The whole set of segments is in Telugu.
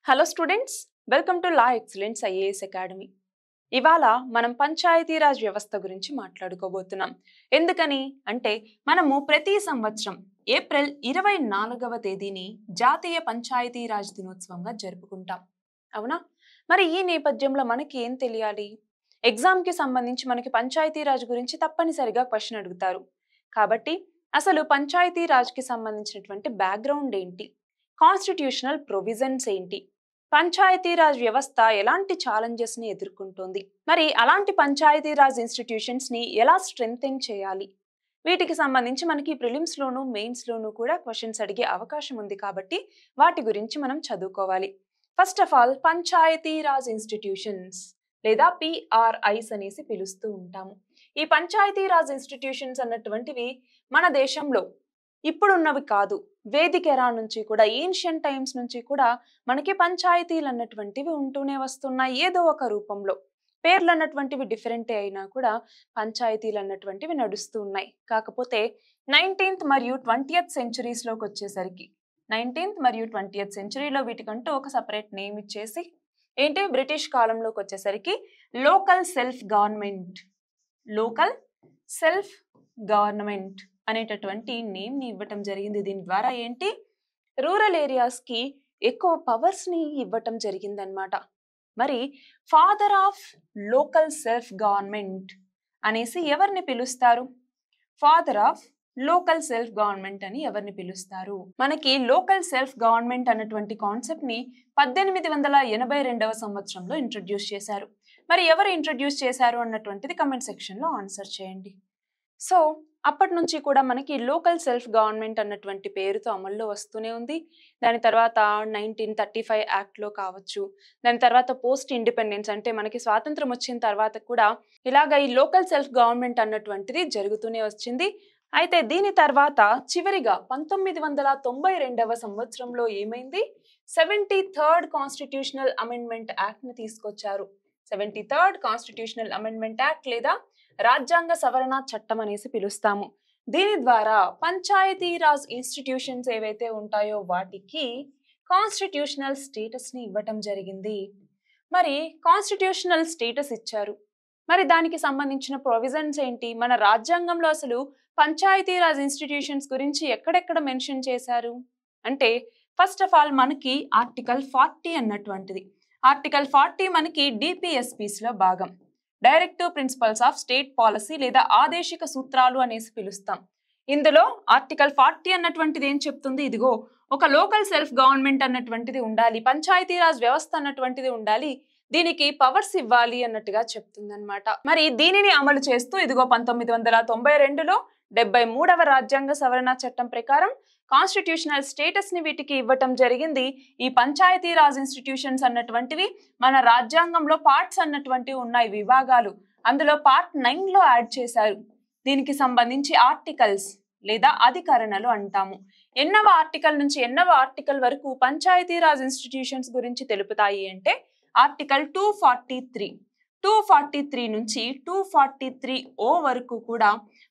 Hello students, welcome to law excellence IAS academy. ఇవాళ మనం పంచాయతీరాజ్ వ్యవస్థ గురించి మాట్లాడుకోబోతున్నాం. ఎందుకని అంటే మనము ప్రతి సంవత్సరం ఏప్రిల్ 24వ తేదీని జాతీయ పంచాయతీరాజ్ దినోత్సవంగా జరుపుకుంటాం. అవునా? మరి ఈ నేపథ్యంలో మనకి ఏం తెలియాలి? ఎగ్జామ్కి సంబంధించి మనకి పంచాయతీరాజ్ గురించి తప్పనిసరిగా క్వశ్చన్ అడుగుతారు. కాబట్టి అసలు పంచాయతీరాజ్కి సంబంధించినటువంటి బ్యాక్గ్రౌండ్ ఏంటి, కాన్స్టిట్యూషనల్ ప్రొవిజన్స్ ఏంటి, పంచాయతీరాజ్ వ్యవస్థ ఎలాంటి ఛాలెంజెస్ ని ఎదుర్కొంటోంది, మరి అలాంటి పంచాయతీరాజ్ ఇన్స్టిట్యూషన్స్ ని ఎలా స్ట్రెంథెన్ చేయాలి, వీటికి సంబంధించి మనకి ప్రిలిమ్స్ లోను మెయిన్స్ లోను కూడా క్వశ్చన్స్ అడిగే అవకాశం ఉంది. కాబట్టి వాటి గురించి మనం చదువుకోవాలి. First of all, Panchayati Raj institutions లేదా పిఆర్ఐస్ అనేసి పిలుస్తూ ఉంటాము. ఈ పంచాయతీరాజ్ ఇన్స్టిట్యూషన్స్ అన్నటువంటివి మన దేశంలో ఇప్పుడున్నవి కాదు, వేదిక ఎరా నుంచి కూడా, ఏన్షియన్ టైమ్స్ నుంచి కూడా మనకి పంచాయతీలు అన్నటువంటివి ఉంటూనే వస్తున్నాయి. ఏదో ఒక రూపంలో పేర్లు అన్నటువంటివి డిఫరెంట్ అయినా కూడా పంచాయతీలు అన్నటువంటివి నడుస్తూ ఉన్నాయి. కాకపోతే 19th మరియు 20th సెంచురీస్లోకి వచ్చేసరికి 19th మరియు 20th సెంచురీలో వీటికంటూ ఒక సపరేట్ నేమ్ ఇచ్చేసి ఏంటి, బ్రిటిష్ కాలంలోకి వచ్చేసరికి లోకల్ సెల్ఫ్ గవర్నమెంట్ అనేటటువంటి నేమ్ ని ఇవ్వటం జరిగింది. దీని ద్వారా ఏంటి, రూరల్ ఏరియాస్ కి ఎక్కువ పవర్స్ ని ఇవ్వటం జరిగిందనమాట. మరి father of local self government అనేసి ఎవరిని పిలుస్తారు? Father of local self government అని ఎవరిని పిలుస్తారు? మనకి లోకల్ సెల్ఫ్ గవర్నమెంట్ అన్నటువంటి కాన్సెప్ట్ ని 1882వ సంవత్సరంలో ఇంట్రడ్యూస్ చేశారు. మరి ఎవరు ఇంట్రడ్యూస్ చేశారు అన్నటువంటిది కమెంట్ సెక్షన్ లో ఆన్సర్ చేయండి. సో అప్పటి నుంచి కూడా మనకి లోకల్ సెల్ఫ్ గవర్నమెంట్ అన్నటువంటి పేరుతో అమల్లో వస్తూనే ఉంది. దాని తర్వాత 1935 యాక్ట్లో కావచ్చు, దాని తర్వాత పోస్ట్ ఇండిపెండెన్స్ అంటే మనకి స్వాతంత్రం వచ్చిన తర్వాత కూడా ఇలాగ ఈ లోకల్ సెల్ఫ్ గవర్నమెంట్ అన్నటువంటిది జరుగుతూనే వచ్చింది. అయితే దీని తర్వాత చివరిగా 1992వ సంవత్సరంలో ఏమైంది, 73rd కాన్స్టిట్యూషనల్ అమెండ్మెంట్ యాక్ట్ ని తీసుకొచ్చారు. 73rd కాన్స్టిట్యూషనల్ అమెండ్మెంట్ యాక్ట్ లేదా రాజ్యాంగ సవరణ చట్టం అనేసి పిలుస్తాము. దీని ద్వారా పంచాయతీరాజ్ ఇన్స్టిట్యూషన్స్ ఏవైతే ఉంటాయో వాటికి కాన్స్టిట్యూషనల్ స్టేటస్ ని ఇవ్వటం జరిగింది. మరి కాన్స్టిట్యూషనల్ స్టేటస్ ఇచ్చారు, మరి దానికి సంబంధించిన ప్రొవిజన్స్ ఏంటి? మన రాజ్యాంగంలో అసలు పంచాయతీరాజ్ ఇన్స్టిట్యూషన్స్ గురించి ఎక్కడెక్కడ మెన్షన్ చేశారు అంటే, ఫస్ట్ ఆఫ్ ఆల్ మనకి ఆర్టికల్ 40 అన్నటువంటిది. ఆర్టికల్ 40 మనకి డిపిఎస్పీస్ లో భాగం, directive principles of state policy లేదా ఆదేశిక సూత్రాలు అనేసి పిలుస్తాం. ఇందులో ఆర్టికల్ 40 అన్నటువంటిది ఏం చెప్తుంది, ఇదిగో ఒక లోకల్ సెల్ఫ్ గవర్నమెంట్ అన్నటువంటిది ఉండాలి, పంచాయతీరాజ్ వ్యవస్థ అన్నటువంటిది ఉండాలి, దీనికి పవర్స్ ఇవ్వాలి అన్నట్టుగా చెప్తుంది అనమాట. మరి దీనిని అమలు చేస్తూ ఇదిగో 1992లో 73వ రాజ్యాంగ సవరణ చట్టం ప్రకారం కాన్స్టిట్యూషనల్ స్టేటస్ ని వీటికి ఇవ్వటం జరిగింది. ఈ పంచాయతీరాజ్ ఇన్స్టిట్యూషన్స్ అన్నటువంటివి మన రాజ్యాంగంలో పార్ట్స్ అన్నటువంటివి ఉన్నాయి, విభాగాలు. అందులో పార్ట్ 9లో యాడ్ చేశారు. దీనికి సంబంధించి ఆర్టికల్స్ లేదా అధికరణలు అంటాము. ఎన్నవ ఆర్టికల్ నుంచి ఎన్నవ ఆర్టికల్ వరకు పంచాయతీరాజ్ ఇన్స్టిట్యూషన్స్ గురించి తెలుపుతాయి అంటే ఆర్టికల్ 243 నుంచి 243O వరకు కూడా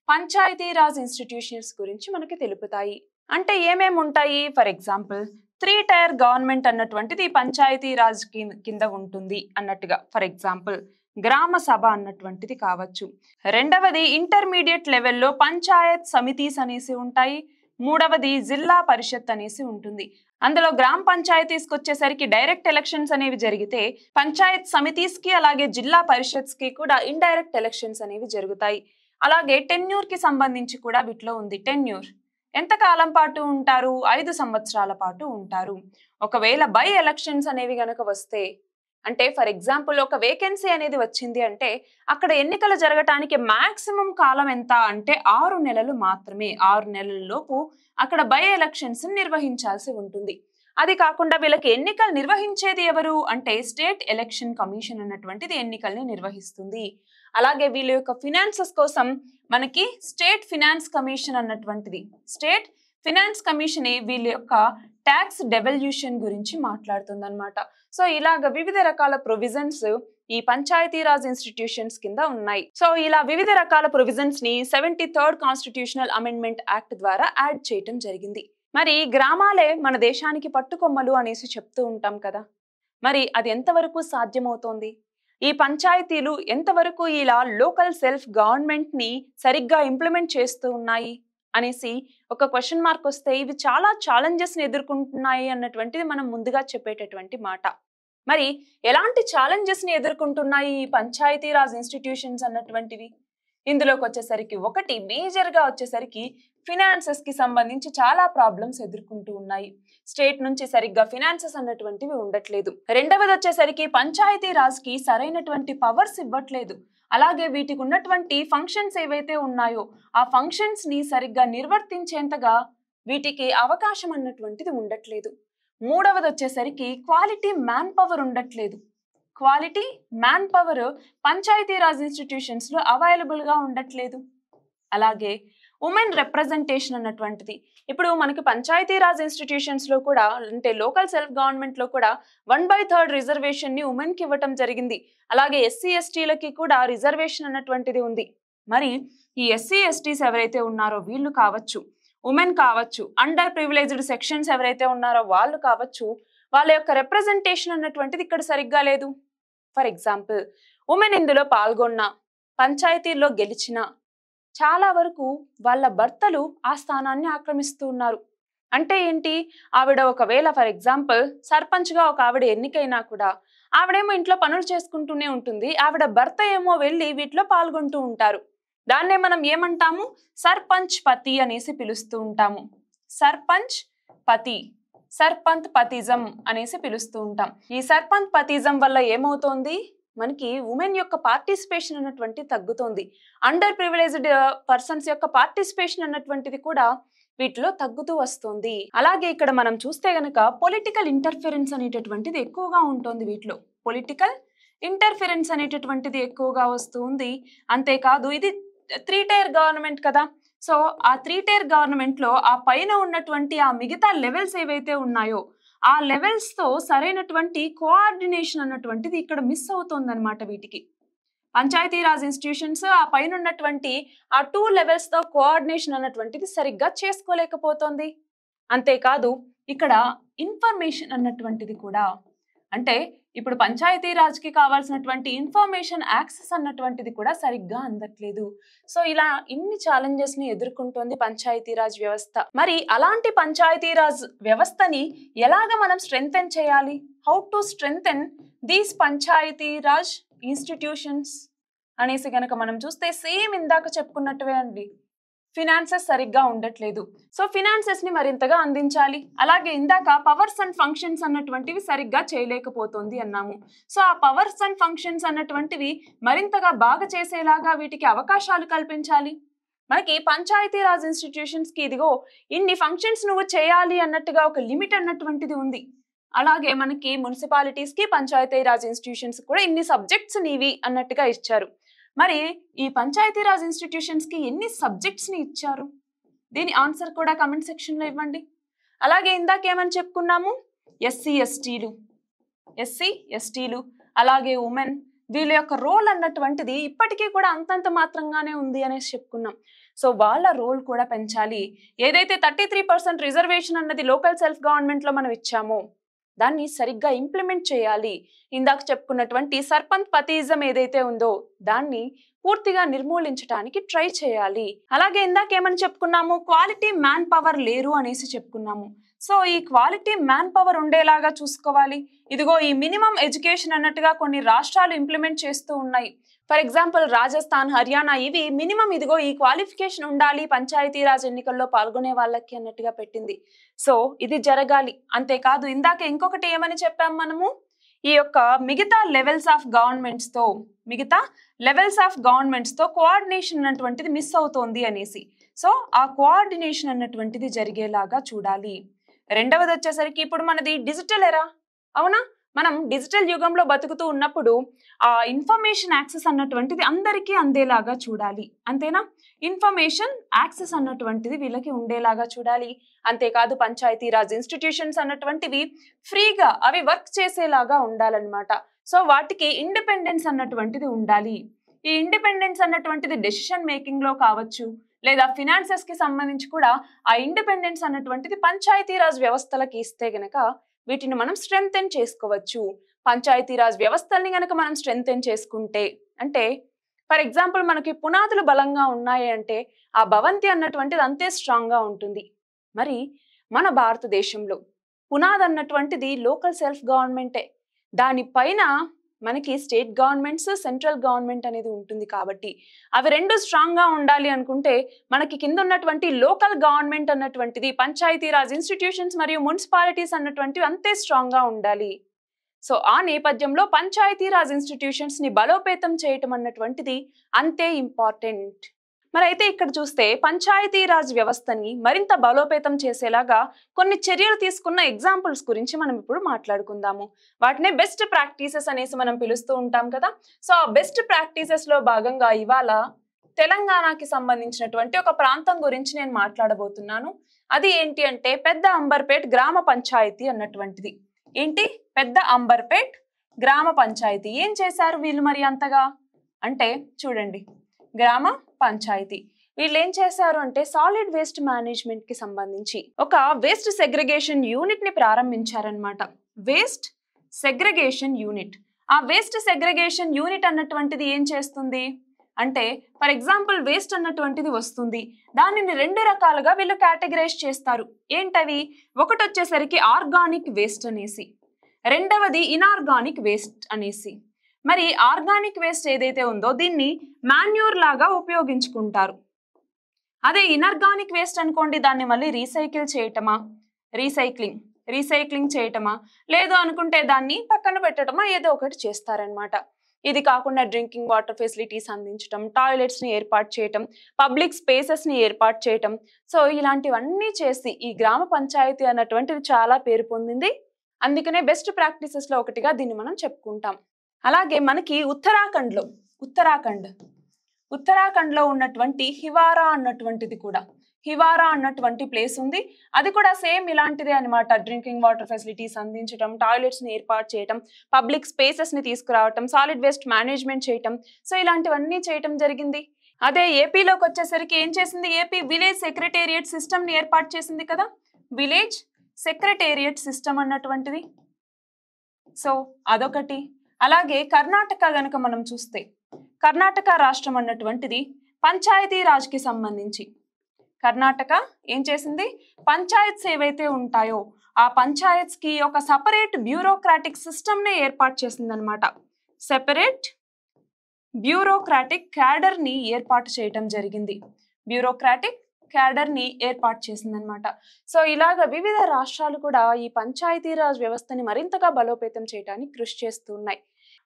పంచాయతీరాజ్ ఇన్స్టిట్యూషన్స్ గురించి మనకి తెలుపుతాయి. అంటే ఏమేమి ఉంటాయి? ఫర్ ఎగ్జాంపుల్ 3 టైర్ గవర్నమెంట్ అన్నటువంటిది పంచాయతీరాజ్ కింద ఉంటుంది అన్నట్టుగా. ఫర్ ఎగ్జాంపుల్ గ్రామ సభ అన్నటువంటిది కావచ్చు. రెండవది ఇంటర్మీడియట్ లెవెల్లో పంచాయత్ సమితిస్ అనేసి ఉంటాయి. మూడవది జిల్లా పరిషత్ అనేసి ఉంటుంది. అందులో గ్రామ పంచాయతీస్కి వచ్చేసరికి డైరెక్ట్ ఎలక్షన్స్ అనేవి జరిగితే, పంచాయత్ సమితిస్ కి అలాగే జిల్లా పరిషత్స్ కి కూడా ఇండైరెక్ట్ ఎలక్షన్స్ అనేవి జరుగుతాయి. అలాగే టెన్యూర్ కి సంబంధించి కూడా వీటిలో ఉంది. టెన్యూర్ ఎంత కాలం పాటు ఉంటారు? 5 సంవత్సరాల పాటు ఉంటారు. ఒకవేళ బై ఎలక్షన్స్ అనేవి గనక వస్తే, అంటే ఫర్ ఎగ్జాంపుల్ ఒక వేకెన్సీ అనేది వచ్చింది అంటే అక్కడ ఎన్నికలు జరగటానికి మాక్సిమం కాలం ఎంత అంటే 6 నెలలు మాత్రమే. 6 నెలల లోపు అక్కడ బై ఎలక్షన్స్ నిర్వహించాల్సి ఉంటుంది. అది కాకుండా వీళ్ళకి ఎన్నికలు నిర్వహించేది ఎవరు అంటే స్టేట్ ఎలక్షన్ కమిషన్ అన్నటువంటిది ఎన్నికల్ని నిర్వహిస్తుంది. అలాగే వీళ్ళ యొక్క ఫినాన్సెస్ కోసం మనకి స్టేట్ ఫినాన్స్ కమిషన్ అన్నటువంటిది, స్టేట్ ఫినాన్స్ కమిషన్ వీళ్ళ యొక్క ట్యాక్స్ డెవల్యూషన్ గురించి మాట్లాడుతుంది అనమాట. సో ఇలాగ వివిధ రకాల ప్రొవిజన్స్ ఈ పంచాయతీరాజ్ ఇన్స్టిట్యూషన్స్ కింద ఉన్నాయి. సో ఇలా వివిధ రకాల ప్రొవిజన్స్ ని 73rd కాన్స్టిట్యూషనల్ అమెండ్మెంట్ యాక్ట్ ద్వారా యాడ్ చేయటం జరిగింది. మరి గ్రామాలే మన దేశానికి పట్టుకొమ్మలు అనేసి చెప్తూ ఉంటాం కదా. మరి అది ఎంతవరకు సాధ్యమవుతోంది? ఈ పంచాయతీలు ఎంతవరకు ఇలా లోకల్ సెల్ఫ్ గవర్నమెంట్ ని సరిగ్గా ఇంప్లిమెంట్ చేస్తూ ఉన్నాయి అనేసి ఒక క్వశ్చన్ మార్క్ వస్తే ఇవి చాలా ఛాలెంజెస్ ని ఎదుర్కొంటున్నాయి అన్నటువంటిది మనం ముందుగా చెప్పేటటువంటి మాట. మరి ఎలాంటి ఛాలెంజెస్ ని ఎదుర్కొంటున్నాయి ఈ పంచాయతీరాజ్ ఇన్స్టిట్యూషన్స్ అన్నటువంటివి? ఇందులోకి వచ్చేసరికి ఒకటి మేజర్ గా వచ్చేసరికి ఫినాన్సెస్ కి సంబంధించి చాలా ప్రాబ్లమ్స్ ఎదుర్కొంటూ ఉన్నాయి. స్టేట్ నుంచి సరిగ్గా ఫినాన్సెస్ అన్నటువంటివి ఉండట్లేదు. రెండవది వచ్చేసరికి పంచాయతీ రాజ్ కి సరైనటువంటి పవర్స్ ఇవ్వట్లేదు. అలాగే వీటికి ఉన్నటువంటి ఫంక్షన్స్ ఏవైతే ఉన్నాయో ఆ ఫంక్షన్స్ ని సరిగ్గా నిర్వర్తించేంతగా వీటికి అవకాశం అన్నటువంటిది ఉండట్లేదు. మూడవది వచ్చేసరికి క్వాలిటీ మ్యాన్ పవర్ ఉండట్లేదు. Quality man power Panchayati Raj institutions లో అవైలబుల్ గా ఉండట్లేదు. అలాగే ఉమెన్ రిప్రజెంటేషన్ అన్నటువంటిది ఇప్పుడు మనకి పంచాయతీరాజ్ ఇన్స్టిట్యూషన్స్ లో కూడా అంటే లోకల్ సెల్ఫ్ గవర్నమెంట్ లో కూడా 1/3 రిజర్వేషన్ ని ఉమెన్ కి ఇవ్వటం జరిగింది. అలాగే ఎస్సీ ఎస్టీలకి కూడా రిజర్వేషన్ అన్నటువంటిది ఉంది. మరి ఈ ఎస్సీ ఎస్టీస్ ఎవరైతే ఉన్నారో వీళ్ళు కావచ్చు, ఉమెన్ కావచ్చు, అండర్ ప్రివిలేజ్డ్ సెక్షన్స్ ఎవరైతే ఉన్నారో వాళ్ళు కావచ్చు, వాళ్ళ యొక్క రిప్రజెంటేషన్ అన్నటువంటిది ఇక్కడ సరిగ్గా లేదు. ఫర్ ఎగ్జాంపుల్ ఉమెన్ ఇందులో పాల్గొన్న పంచాయతీల్లో గెలిచిన చాలా వరకు వాళ్ళ భర్తలు ఆ స్థానాన్ని ఆక్రమిస్తూ ఉన్నారు. అంటే ఏంటి, ఆవిడ ఒకవేళ ఫర్ ఎగ్జాంపుల్ సర్పంచ్ గా ఒక ఆవిడ ఎన్నికైనా కూడా ఆవిడేమో ఇంట్లో పనులు చేసుకుంటూనే ఉంటుంది, ఆవిడ భర్త ఏమో వెళ్ళి వీటిలో పాల్గొంటూ ఉంటారు. దాన్నే మనం ఏమంటాము, సర్పంచ్ పతి అనేసి పిలుస్తూ ఉంటాము. సర్పంచ్ పతి, సర్పంచ్ పతిజం అనేసి పిలుస్తూ ఉంటాం. ఈ సర్పంచ్ పతిజం వల్ల ఏమవుతోంది, మనకి ఉమెన్ యొక్క పార్టిసిపేషన్ అన్నటువంటి తగ్గుతోంది. అండర్ ప్రివిలేజ్డ్ పర్సన్స్ యొక్క పార్టిసిపేషన్ అన్నటువంటిది కూడా వీటిలో తగ్గుతూ వస్తుంది. అలాగే ఇక్కడ మనం చూస్తే గనక పొలిటికల్ ఇంటర్ఫిరెన్స్ అనేటటువంటిది ఎక్కువగా ఉంటుంది. వీటిలో పొలిటికల్ ఇంటర్ఫిరెన్స్ అనేటటువంటిది ఎక్కువగా వస్తుంది. అంతేకాదు ఇది 3 టైర్ గవర్నమెంట్ కదా, సో ఆ 3 టైర్ గవర్నమెంట్ లో ఆ పైన ఉన్నటువంటి ఆ మిగతా లెవెల్స్ ఏవైతే ఉన్నాయో ఆ లెవెల్స్ తో సరైనటువంటి కోఆర్డినేషన్ అన్నటువంటిది ఇక్కడ మిస్ అవుతుంది అనమాట. వీటికి పంచాయతీరాజ్ ఇన్స్టిట్యూషన్స్ ఆ పైన ఉన్నటువంటి ఆ 2 లెవెల్స్ తో కోఆర్డినేషన్ అన్నటువంటిది సరిగ్గా చేసుకోలేకపోతుంది. అంతేకాదు ఇక్కడ ఇన్ఫర్మేషన్ అన్నటువంటిది కూడా, అంటే ఇప్పుడు పంచాయతీరాజ్ కి కావాల్సినటువంటి ఇన్ఫర్మేషన్ యాక్సెస్ అన్నటువంటిది కూడా సరిగ్గా అందట్లేదు. సో ఇలా ఇన్ని ఛాలెంజెస్ ని ఎదుర్కొంటోంది పంచాయతీరాజ్ వ్యవస్థ. మరి అలాంటి పంచాయతీరాజ్ వ్యవస్థని ఎలాగ మనం స్ట్రెంగ్థెన్ చేయాలి, how to strengthen these Panchayati Raj institutions అనేసి గనక మనం చూస్తే సేమ్ ఇందాక చెప్పుకున్నట్టువే అండి, ఫినాన్సెస్ సరిగ్గా ఉండట్లేదు. సో ఫినాన్సెస్ ని మరింతగా అందించాలి. అలాగే ఇందాక పవర్స్ అండ్ ఫంక్షన్స్ అన్నటువంటివి సరిగ్గా చేయలేకపోతుంది అన్నాము. సో ఆ పవర్స్ అండ్ ఫంక్షన్స్ అన్నటువంటివి మరింతగా బాగా చేసేలాగా వీటికి అవకాశాలు కల్పించాలి. మనకి పంచాయతీరాజ్ ఇన్స్టిట్యూషన్స్ కి ఇదిగో ఇన్ని ఫంక్షన్స్ నువ్వు చేయాలి అన్నట్టుగా ఒక లిమిట్ అన్నటువంటిది ఉంది. అలాగే మనకి మున్సిపాలిటీస్ కి పంచాయతీరాజ్ ఇన్స్టిట్యూషన్స్ కూడా ఇన్ని సబ్జెక్ట్స్ నీవి అన్నట్టుగా ఇచ్చారు. మరి ఈ పంచాయతీరాజ్ ఇన్స్టిట్యూషన్స్ కి ఎన్ని సబ్జెక్ట్స్ ని ఇచ్చారు, దీని ఆన్సర్ కూడా కమెంట్ సెక్షన్ లో ఇవ్వండి. అలాగే ఇందాకేమని చెప్పుకున్నాము, ఎస్సీ ఎస్టీలు అలాగే ఉమెన్ వీళ్ళ యొక్క రోల్ అన్నటువంటిది ఇప్పటికీ కూడా అంతంత మాత్రంగానే ఉంది అనేసి చెప్పుకున్నాం. సో వాళ్ళ రోల్ కూడా పెంచాలి. ఏదైతే 33% రిజర్వేషన్ అన్నది లోకల్ సెల్ఫ్ గవర్నమెంట్ లో మనం ఇచ్చామో దాన్ని సరిగ్గా ఇంప్లిమెంట్ చేయాలి. ఇందాక చెప్పుకున్నటువంటి సర్పంచ్ పతిజం ఏదైతే ఉందో దాన్ని పూర్తిగా నిర్మూలించడానికి ట్రై చేయాలి. అలాగే ఇందాకేమని చెప్పుకున్నాము, క్వాలిటీ మ్యాన్ పవర్ లేరు అనేసి చెప్పుకున్నాము. సో ఈ క్వాలిటీ మ్యాన్ పవర్ ఉండేలాగా చూసుకోవాలి. ఇదిగో ఈ మినిమం ఎడ్యుకేషన్ అన్నట్టుగా కొన్ని రాష్ట్రాలు ఇంప్లిమెంట్ చేస్తూ ఉన్నాయి. ఫర్ ఎగ్జాంపుల్ రాజస్థాన్, హర్యానా ఇవి మినిమం ఇదిగో ఈ క్వాలిఫికేషన్ ఉండాలి పంచాయతీరాజ్ ఎన్నికల్లో పాల్గొనే వాళ్ళకి అన్నట్టుగా పెట్టింది. సో ఇది జరగాలి. అంతేకాదు ఇందాక ఇంకొకటి ఏమని చెప్పాం మనము, ఈ యొక్క మిగతా లెవెల్స్ ఆఫ్ గవర్నమెంట్స్ తో కోఆర్డినేషన్ అన్నటువంటిది మిస్ అవుతోంది అనేసి. సో ఆ కోఆర్డినేషన్ అన్నటువంటిది జరిగేలాగా చూడాలి. రెండవది వచ్చేసరికి ఇప్పుడు మనది డిజిటల్ ఎరా, అవునా, మనం డిజిటల్ యుగంలో బతుకుతూ ఉన్నప్పుడు ఆ ఇన్ఫర్మేషన్ యాక్సెస్ అన్నటువంటిది అందరికీ అందేలాగా చూడాలి. అంతేనా, ఇన్ఫర్మేషన్ యాక్సెస్ అన్నటువంటిది వీళ్ళకి ఉండేలాగా చూడాలి. అంతేకాదు పంచాయతీరాజ్ ఇన్స్టిట్యూషన్స్ అన్నటువంటివి ఫ్రీగా అవి వర్క్ చేసేలాగా ఉండాలన్నమాట. సో వాటికి ఇండిపెండెన్స్ అన్నటువంటిది ఉండాలి. ఈ ఇండిపెండెన్స్ అన్నటువంటిది డెసిషన్ మేకింగ్ లో కావచ్చు, లేదా ఫినాన్సెస్ కి సంబంధించి కూడా ఆ ఇండిపెండెన్స్ అన్నటువంటిది పంచాయతీరాజ్ వ్యవస్థలకి ఇస్తే గనక వీటిని మనం స్ట్రెంగ్తెన్ చేసుకోవచ్చు. పంచాయతీరాజ్ వ్యవస్థల్ని గనక మనం స్ట్రెంగ్తెన్ చేసుకుంటే, అంటే ఫర్ ఎగ్జాంపుల్ మనకి పునాదులు బలంగా ఉన్నాయి అంటే ఆ భవంతి అన్నటువంటిది అంతే స్ట్రాంగ్ గా ఉంటుంది. మరి మన భారతదేశంలో పునాది అన్నటువంటిది లోకల్ సెల్ఫ్ గవర్నమెంటే. దానిపైన మనకి స్టేట్ గవర్నమెంట్స్, సెంట్రల్ గవర్నమెంట్ అనేది ఉంటుంది. కాబట్టి అవి రెండు స్ట్రాంగ్ గా ఉండాలి అనుకుంటే మనకి కింద ఉన్నటువంటి లోకల్ గవర్నమెంట్ అన్నటువంటిది, పంచాయతీరాజ్ ఇన్స్టిట్యూషన్స్ మరియు మున్సిపాలిటీస్ అన్నటువంటివి అంతే స్ట్రాంగ్ గా ఉండాలి. సో ఆ నేపథ్యంలో పంచాయతీరాజ్ ఇన్స్టిట్యూషన్స్ ని బలోపేతం చేయటం అన్నటువంటిది అంతే ఇంపార్టెంట్. మరి అయితే ఇక్కడ చూస్తే పంచాయతీరాజ్ వ్యవస్థని మరింత బలోపేతం చేసేలాగా కొన్ని చర్యలు తీసుకున్న ఎగ్జాంపుల్స్ గురించి మనం ఇప్పుడు మాట్లాడుకుందాము. వాటినే బెస్ట్ ప్రాక్టీసెస్ అనేసి మనం పిలుస్తూ ఉంటాం కదా. సో ఆ బెస్ట్ ప్రాక్టీసెస్ లో భాగంగా ఇవాళ తెలంగాణకి సంబంధించినటువంటి ఒక ప్రాంతం గురించి నేను మాట్లాడబోతున్నాను. అది ఏంటి అంటే పెద్ద అంబర్పేట్ గ్రామ పంచాయతీ అన్నటువంటిది. ఏంటి? పెద్ద అంబర్పేట్ గ్రామ పంచాయతీ. ఏం చేశారు వీళ్ళు మరి అంతగా అంటే చూడండి, గ్రామ పంచాయతీ వీళ్ళు ఏం చేశారు అంటే సాలిడ్ వేస్ట్ మేనేజ్మెంట్ కి సంబంధించి ఒక వేస్ట్ సెగ్రిగేషన్ యూనిట్ ని ప్రారంభించారనమాట. Waste segregation unit. ఆ వేస్ట్ సెగ్రిగేషన్ యూనిట్ అన్నటువంటిది ఏం చేస్తుంది అంటే ఫర్ ఎగ్జాంపుల్ వేస్ట్ అన్నటువంటిది వస్తుంది, దానిని రెండు రకాలుగా వీళ్ళు కేటగరైజ్ చేస్తారు. ఏంటవి? ఒకటి వచ్చేసరికి ఆర్గానిక్ వేస్ట్ అనేసి, రెండవది ఇనార్గానిక్ వేస్ట్ అనేసి. మరి ఆర్గానిక్ వేస్ట్ ఏదైతే ఉందో దీన్ని మాన్యూర్ లాగా ఉపయోగించుకుంటారు. అదే ఇనార్గానిక్ వేస్ట్ అనుకోండి, దాన్ని మళ్ళీ రీసైక్లింగ్ చేయటమా, లేదు అనుకుంటే దాన్ని పక్కన పెట్టడమా, ఏదో ఒకటి చేస్తారనమాట. ఇది కాకుండా డ్రింకింగ్ వాటర్ ఫెసిలిటీస్ అందించడం, టాయిలెట్స్ ని ఏర్పాటు చేయటం, పబ్లిక్ స్పేసెస్ ని ఏర్పాటు చేయటం. సో ఇలాంటివన్నీ చేసి ఈ గ్రామ పంచాయతీ అన్నటువంటిది చాలా పేరు పొందింది. అందుకనే బెస్ట్ ప్రాక్టీసెస్ లో ఒకటిగా దీన్ని మనం చెప్పుకుంటాం. అలాగే మనకి ఉత్తరాఖండ్ లో ఉన్నటువంటి హివారా అన్నటువంటి ప్లేస్ ఉంది. అది కూడా సేమ్ ఇలాంటిదే అనమాట. డ్రింకింగ్ వాటర్ ఫెసిలిటీస్ అందించడం, టాయిలెట్స్ ని ఏర్పాటు చేయటం, పబ్లిక్ స్పేసెస్ ని తీసుకురావటం, సాలిడ్ వేస్ట్ మేనేజ్మెంట్ చేయటం. సో ఇలాంటివన్నీ చేయటం జరిగింది. అదే ఏపీలోకి వచ్చేసరికి ఏం చేసింది? ఏపీ విలేజ్ సెక్రటేరియట్ సిస్టమ్ ని ఏర్పాటు చేసింది కదా, విలేజ్ సెక్రటేరియట్ సిస్టమ్ అన్నటువంటిది. సో అదొకటి. అలాగే కర్ణాటక గనక మనం చూస్తే కర్ణాటక రాష్ట్రం అన్నటువంటిది పంచాయతీ రాజ్ కి సంబంధించి కర్ణాటక ఏం చేసింది? పంచాయత్స్ ఏవైతే ఉంటాయో ఆ పంచాయత్స్ కి ఒక సపరేట్ బ్యూరోక్రాటిక్ సిస్టమ్ ని ఏర్పాటు చేసింది అనమాట. సెపరేట్ బ్యూరోక్రాటిక్ క్యాడర్ ని ఏర్పాటు చేయటం జరిగింది. బ్యూరోక్రాటిక్ క్యాడర్ ని ఏర్పాటు చేసిందనమాట. సో ఇలాగ వివిధ రాష్ట్రాలు కూడా ఈ పంచాయతీరాజ్ వ్యవస్థని మరింతగా బలోపేతం చేయడానికి కృషి చేస్తున్నాయి.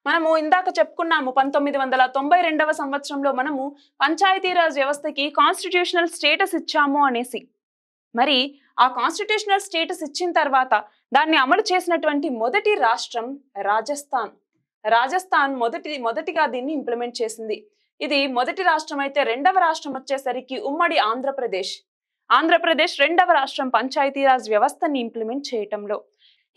మనము ఇందాక చెప్పుకున్నాము 1992వ సంవత్సరంలో మనము పంచాయతీరాజ్ వ్యవస్థకి కాన్స్టిట్యూషనల్ స్టేటస్ ఇచ్చాము అనేసి. మరి ఆ కాన్స్టిట్యూషనల్ స్టేటస్ ఇచ్చిన తర్వాత దాన్ని అమలు చేసినటువంటి మొదటి రాష్ట్రం రాజస్థాన్ మొదటిగా దీన్ని ఇంప్లిమెంట్ చేసింది. ఇది మొదటి రాష్ట్రం అయితే రెండవ రాష్ట్రం వచ్చేసరికి ఉమ్మడి ఆంధ్రప్రదేశ్ రెండవ రాష్ట్రం పంచాయతీరాజ్ వ్యవస్థని ఇంప్లిమెంట్ చేయటంలో.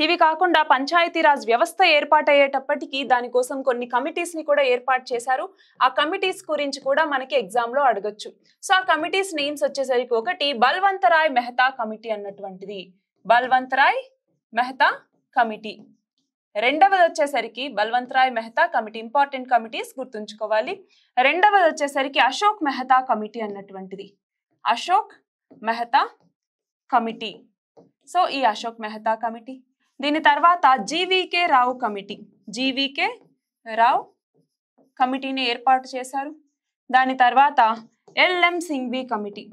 ఇవి కాకుండా పంచాయతీరాజ్ వ్యవస్థ ఏర్పాటయ్యేటప్పటికీ దానికోసం కొన్ని కమిటీస్ ని కూడా ఏర్పాటు చేశారు. ఆ కమిటీస్ గురించి కూడా మనకి ఎగ్జామ్ లో అడగొచ్చు. సో ఆ కమిటీస్ నేమ్స్ వచ్చేసరికి ఒకటి బల్వంతరాయ్ మెహతా కమిటీ అన్నటువంటిది, బల్వంతరాయ్ మెహతా కమిటీ. రెండవది వచ్చేసరికి Balwant Rai Mehta committee, important committees గుర్తుంచుకోవాలి. రెండవది వచ్చేసరికి అశోక్ మెహతా కమిటీ అన్నటువంటిది, అశోక్ మెహతా కమిటీ. సో ఈ అశోక్ మెహతా కమిటీ. దీని తర్వాత జీవీకే రావు కమిటీని ఏర్పాటు చేశారు. దాని తర్వాత ఎల్ఎం సింఘ్వి కమిటీ.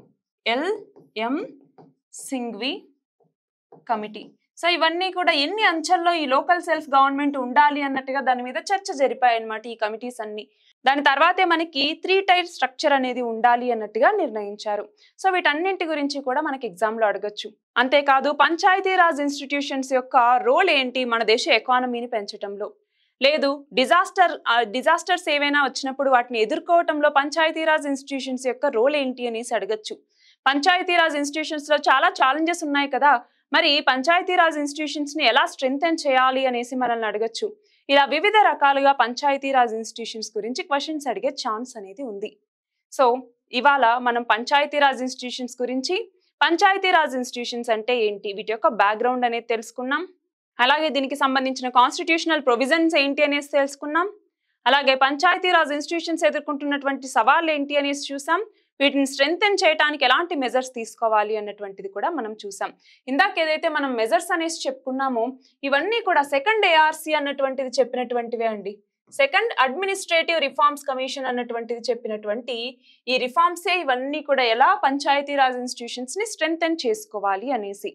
సో ఇవన్నీ కూడా ఎన్ని అంచెల్లో ఈ లోకల్ సెల్ఫ్ గవర్నమెంట్ ఉండాలి అన్నట్టుగా దాని మీద చర్చ జరిపాయి అన్నమాట ఈ కమిటీస్ అన్ని. దాని తర్వాతే మనకి 3 టైర్ స్ట్రక్చర్ అనేది ఉండాలి అన్నట్టుగా నిర్ణయించారు. సో వీటన్నింటి గురించి కూడా మనకి ఎగ్జామ్ లో అడగచ్చు. అంతేకాదు పంచాయతీరాజ్ ఇన్స్టిట్యూషన్స్ యొక్క రోల్ ఏంటి మన దేశ ఎకానమీని పెంచడంలో, లేదు డిజాస్టర్స్ ఏవైనా వచ్చినప్పుడు వాటిని ఎదుర్కోవటంలో పంచాయతీరాజ్ ఇన్స్టిట్యూషన్స్ యొక్క రోల్ ఏంటి అనేసి అడగచ్చు. పంచాయతీరాజ్ ఇన్స్టిట్యూషన్స్ లో చాలా ఛాలెంజెస్ ఉన్నాయి కదా, మరి పంచాయతీరాజ్ ఇన్స్టిట్యూషన్స్ ని ఎలా స్ట్రెంగ్తెన్ చేయాలి అనేసి మనల్ని అడగచ్చు. ఇలా వివిధ రకాలుగా పంచాయతీరాజ్ ఇన్స్టిట్యూషన్స్ గురించి క్వశ్చన్స్ అడిగే ఛాన్స్ అనేది ఉంది. సో ఇవాళ మనం పంచాయతీరాజ్ ఇన్స్టిట్యూషన్స్ గురించి, పంచాయతీరాజ్ ఇన్స్టిట్యూషన్స్ అంటే ఏంటి, వీటి యొక్క బ్యాక్గ్రౌండ్ అనేది తెలుసుకున్నాం. అలాగే దీనికి సంబంధించిన కాన్స్టిట్యూషనల్ ప్రొవిజన్స్ ఏంటి అనేసి తెలుసుకున్నాం. అలాగే పంచాయతీరాజ్ ఇన్స్టిట్యూషన్స్ ఎదుర్కొంటున్నటువంటి సవాళ్ళు ఏంటి అనేసి చూసాం. వీటిని స్ట్రెంగ్తెన్ చేయడానికి ఎలాంటి మెజర్స్ తీసుకోవాలి అన్నటువంటిది కూడా మనం చూసాం. ఇందాక ఏదైతే మనం మెజర్స్ అనేసి చెప్పుకున్నామో ఇవన్నీ కూడా సెకండ్ ఏఆర్సి అన్నటువంటిది చెప్పినటువంటివే అండి. సెకండ్ అడ్మినిస్ట్రేటివ్ రిఫార్మ్స్ కమిషన్ అన్నటువంటిది చెప్పినటువంటి ఈ రిఫార్మ్సే ఇవన్నీ కూడా ఎలా పంచాయతీరాజ్ ఇన్స్టిట్యూషన్స్ ని స్ట్రెంగ్తెన్ చేసుకోవాలి అనేసి.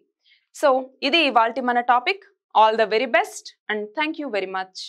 సో ఇది ఇవాల్టి మన topic. All the very best and thank you very much.